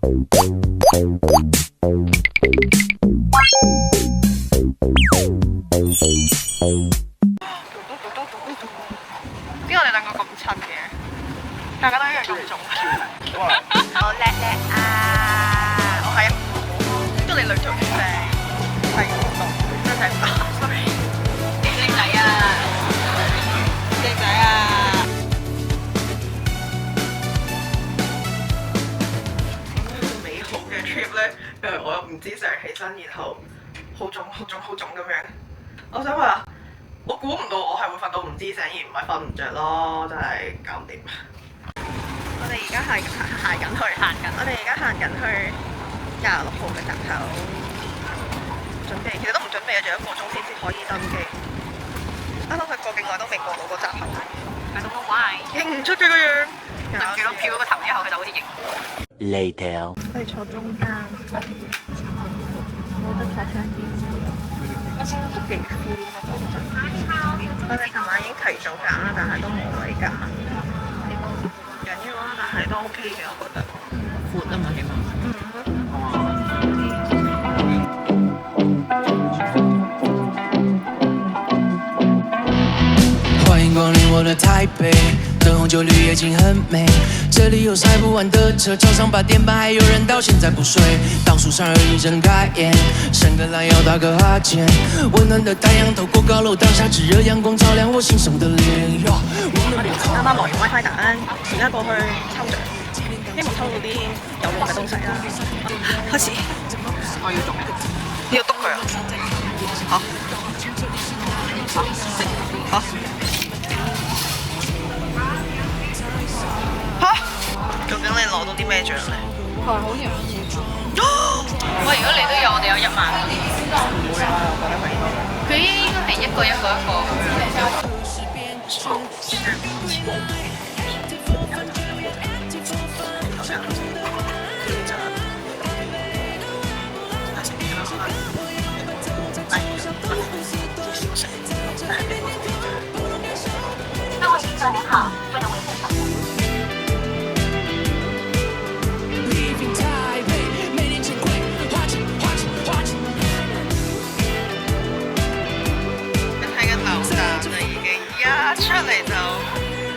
點解我哋兩個咁親嘅？大家都一樣咁重。好叻叻啊！我係啊，都你女做嘅啫，睇唔到，真係睇唔到。Sorry， 靚仔啊！靚仔啊！美好嘅 trip 咧，我又唔知成日起身，然後好腫咁樣。我想話，我估唔到我係會瞓到唔知醒，而唔係瞓唔着咯，真係搞唔掂。我哋而家行緊，我哋而家行緊去26號嘅閘口，準備，其實都唔準備啊，仲有1個鐘先可以登機。啱啱佢過境內都未過到個閘口，I don't know why，認唔出佢個樣。對住個票嗰個頭之後，佢就好似認。Later， 我哋坐中間，冇得坐窗邊，都幾 cool 啊！講真，我哋琴晚已經提早揀啦，但係都冇位揀。唔緊要啦，但係都 OK 嘅，我覺得。闊啊嘛，起碼。歡迎光臨我的台北，燈紅酒綠夜景很美，這裡有塞不完的車，早上8點半還有人到現在不睡，倒數32一睜開眼，伸個懶腰打個哈欠，溫暖的太陽透過高樓大廈，炙熱陽光照亮我心上的臉。我哋啱啱落完 WiFi 蛋，而家過去抽獎，希望抽到啲有用嘅東西啦。開始，我要做咩？你要篤佢啊？嚇？究竟你攞到啲咩獎咧？係好樣嘢。喂，如果你都有，我哋有1萬。唔會啊，我覺得係。佢應該係一個咁樣。各位乘客您好，为了维护保护。睇緊流彈啦，已經一出嚟就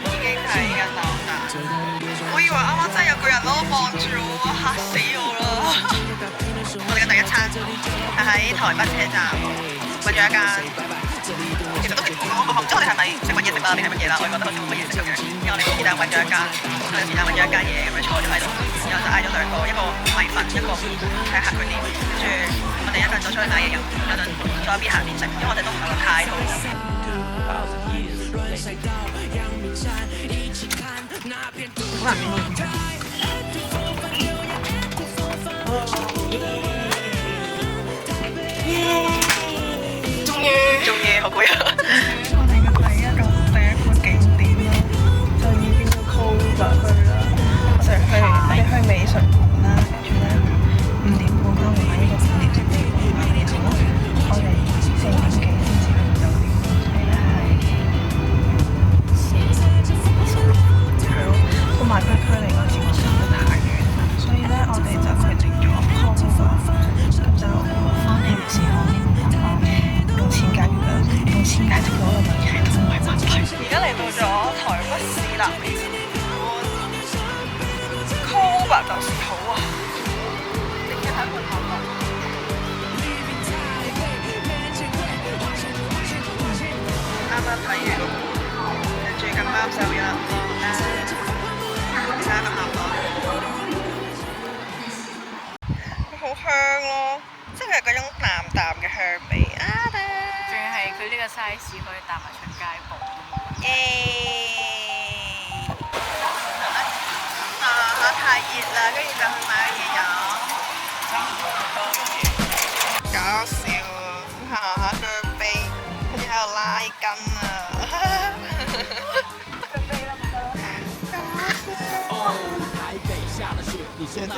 已經睇緊流彈。我以為啱啱真係有個人咯望住我，嚇死我啦！我哋嘅第一餐係喺台北車站揾咗一間。其實都幾我唔知我哋係咪食乜嘢食啦，定係乜嘢啦？我覺得好似冇乜嘢食咁樣，因為我哋是但揾咗一間，我哋是但揾咗一間嘢咁樣坐咗喺度，然後就嗌咗2個，一個米粉，一個睇下佢點。跟住我哋一陣就出去買嘢飲，一陣再邊行邊食，因為我哋都唔係話太肚餓。好難終於好攰啊！我哋嘅第一個景點啦，就已經要 call 咗去啦。我哋去美術館啦，跟住咧5點半啦，我買呢個5點先至過啦。然後我哋4點幾先至去到酒店，所以咧係咯，同埋佢距離個市中心都太遠啦，所以咧我哋就決定咗 call 咗，咁就翻嚟嘅時候用錢解決咗個問題同埋問題。而家嚟到咗台北市立美術館 ，call 吧就是好啊！直接喺門口落。啱啱睇完，跟住咁啱就有人落啦，而家咁啱落，好香咯，即係嗰種淡淡嘅香味啊！仲要係佢呢個 size 可以搭埋出街步。太熱啦，跟住就去買嘢飲。搞笑啊！行下腳臂，跟住喺度拉筋啊！死有介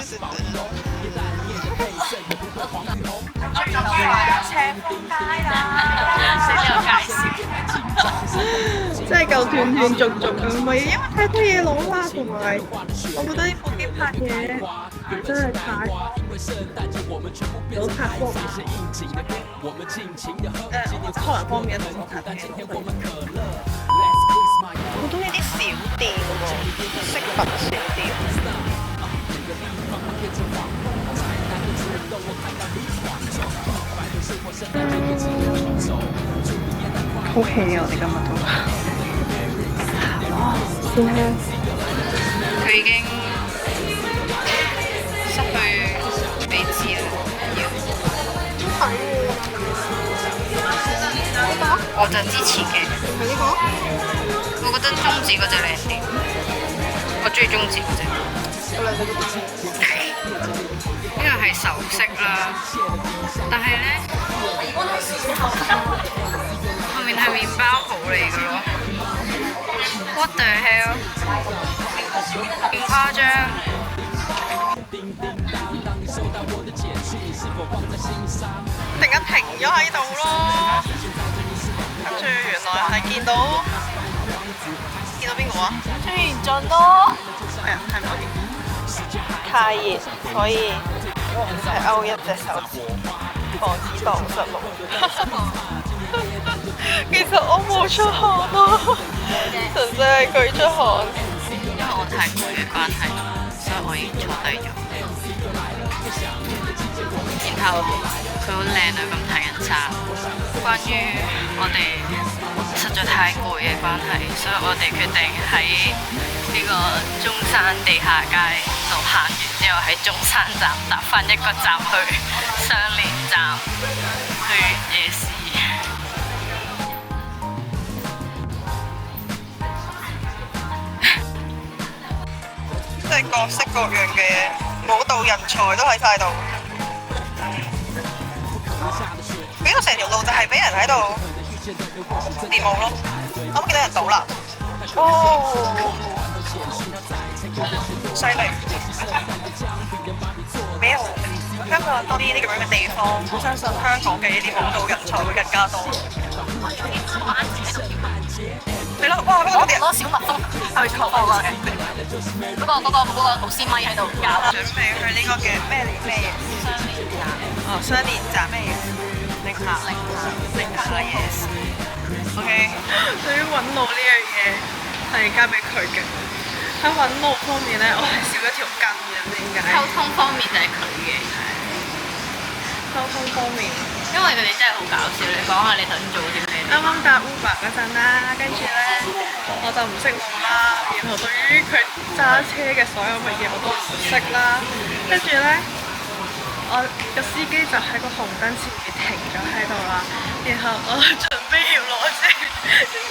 紹。真係夠斷斷續續咁，唔係因為太多嘢攞啦，同埋我覺得呢部機拍嘢真係太有拍光。可能方面一定拍嘅。好多呢啲小店喎，飾品小店。好 hea 啊！我哋今日都。佢已經失去理智啦，我就支持嘅。係呢個？我覺得中指嗰隻靚啲，我中意中指嗰隻。呢個係首飾啦，但係咧後面係麵包鋪嚟嘅咯。What the hell？ 咁誇張？突然間停咗喺度咯，跟住原來係見到邊個啊？張元俊咯。哎呀，睇唔到添。太熱，所以係勾一隻手指，防止蕩失路。其實我冇出汗咯，純粹係佢出汗。因為我太攰嘅關係，所以我已經坐低咗。然後佢好靚啊，咁睇人差。關於我哋實在太攰嘅關係，所以我哋決定喺呢個中山地下街度行完之後，喺中山站搭翻一個站去雙連站去夜市。即係各式各樣嘅舞蹈人才都喺晒度。呢個成條路就係俾人喺度練舞咯。我見到人倒立。哦，犀利！咩啊？香港多啲呢啲咁樣嘅地方，我相信香港嘅呢啲舞蹈人才會更加多。係咯，哇！嗰個攞小蜜蜂去求我嘅，嗰個老師咪喺度教。準備去呢個嘅咩嘢？雙連站咩嘢？寧夏夜市。OK， 對於揾路呢樣嘢係交俾佢嘅。喺揾路方面咧，我係少一條筋嘅，點解？溝通方面就係佢嘅，溝通方面，因為佢哋真係好搞笑。你講下你頭先做啲咩？啱啱搭 Uber 嗰陣啦，跟住咧我就唔識路啦，然後對於佢揸車嘅所有乜嘢我都唔識啦，跟住咧我個司機就喺個紅燈前面停咗喺度啦，然後我準備要攞車，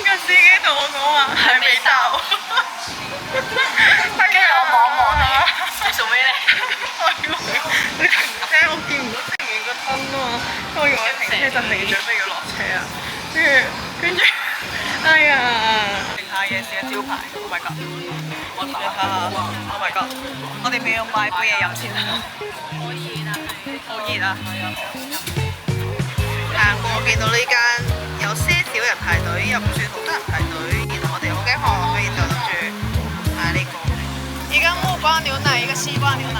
個司機同我講話係未到，跟住我望下，你做咩咧？你停車，我見唔到前面個燈啊嘛，我以為停車就係準備要落車啊，跟住，哎呀！寧夏夜市嘅招牌 ，Oh my god！ 我睇下 ，Oh my god！ 我哋咪要買杯嘢飲先啦。好熱啊！行過見到呢間有些少人排隊，又唔算好多人排隊，然後我哋好驚渴，所以就諗住買呢個。一個木瓜牛奶，一個西瓜牛奶。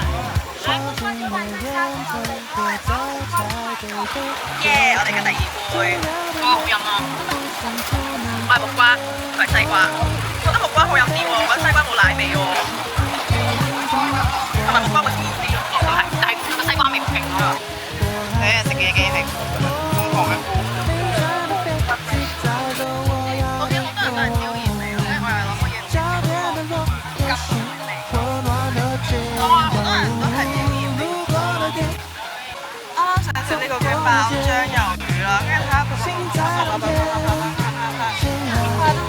耶！我哋嘅第二杯，好飲啊！我係木瓜，佢係西瓜。我覺得木瓜好飲啲喎，我覺得西瓜冇奶味喎。同埋木瓜會甜啲，都係，但係個西瓜味好勁咯。睇人食嘅嘢幾興，瘋狂嘅。我見好多人都係椒鹽味，我係諗乜嘢椒鹽味。哇！好多人都係椒鹽味。啱啱想食呢個嘅爆漿魷魚啦，跟住睇下佢先炸，哇！都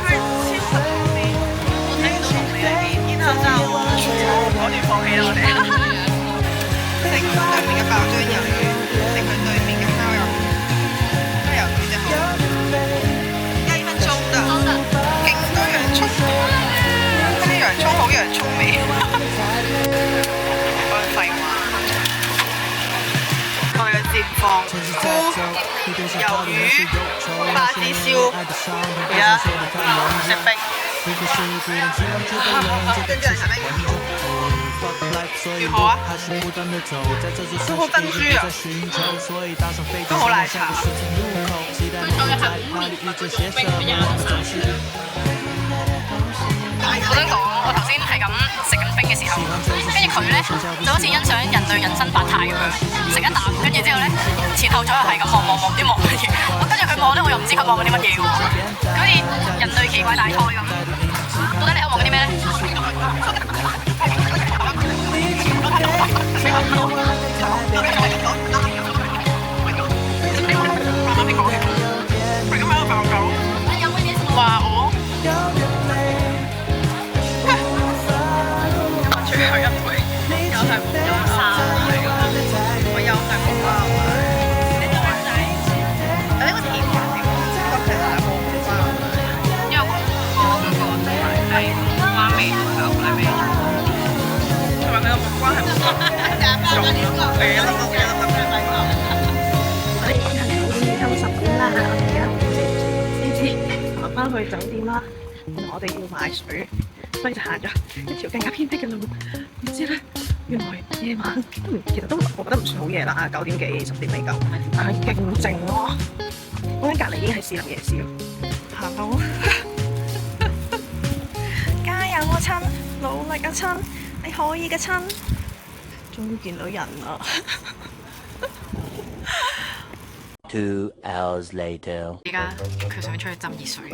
係超級好味，我睇到濃味裏邊，然後就我哋放棄啦我哋。食對面嘅爆漿魷魚，食佢對面嘅烤魷魚，烤魷魚真好。1分鐘得，勁多洋葱，啲洋葱好洋葱味。房菇、魷魚、花枝燒，而家食冰。跟住係食咩？如何啊？都好珍珠啊，都好奶茶。我想講，我頭先係咁食緊冰嘅時候，跟住佢咧就好似欣賞人類人生百態咁樣，食一啖，跟住之後咧前後左右係咁望啲望乜嘢，我跟住佢望咧，我又唔知佢望緊啲乜嘢喎，佢好似人類奇怪大賽咁。到底你喺度望緊啲咩咧？話我最後一位又係木瓜沙，我又係木瓜味。呢個仔，呢個甜嘅，呢個其實係冇木瓜味，因為我嗰個係木瓜味同埋牛奶味，同埋佢個木瓜係重嘅，係一粒粒。我哋9點收10點啦，我哋而家先至行翻去酒店啦。我哋要買水，所以就行咗一條更加偏僻嘅路。唔知咧，原來夜晚其實都我覺得唔算好夜啦，9點幾10點未夠，但係勁靜喎。嗰間隔離已經係士林夜市咯。行到，加油啊親，努力啊親，你可以嘅親。終於見到人啦！ 2 hours later. 而家佢想出去浸熱水。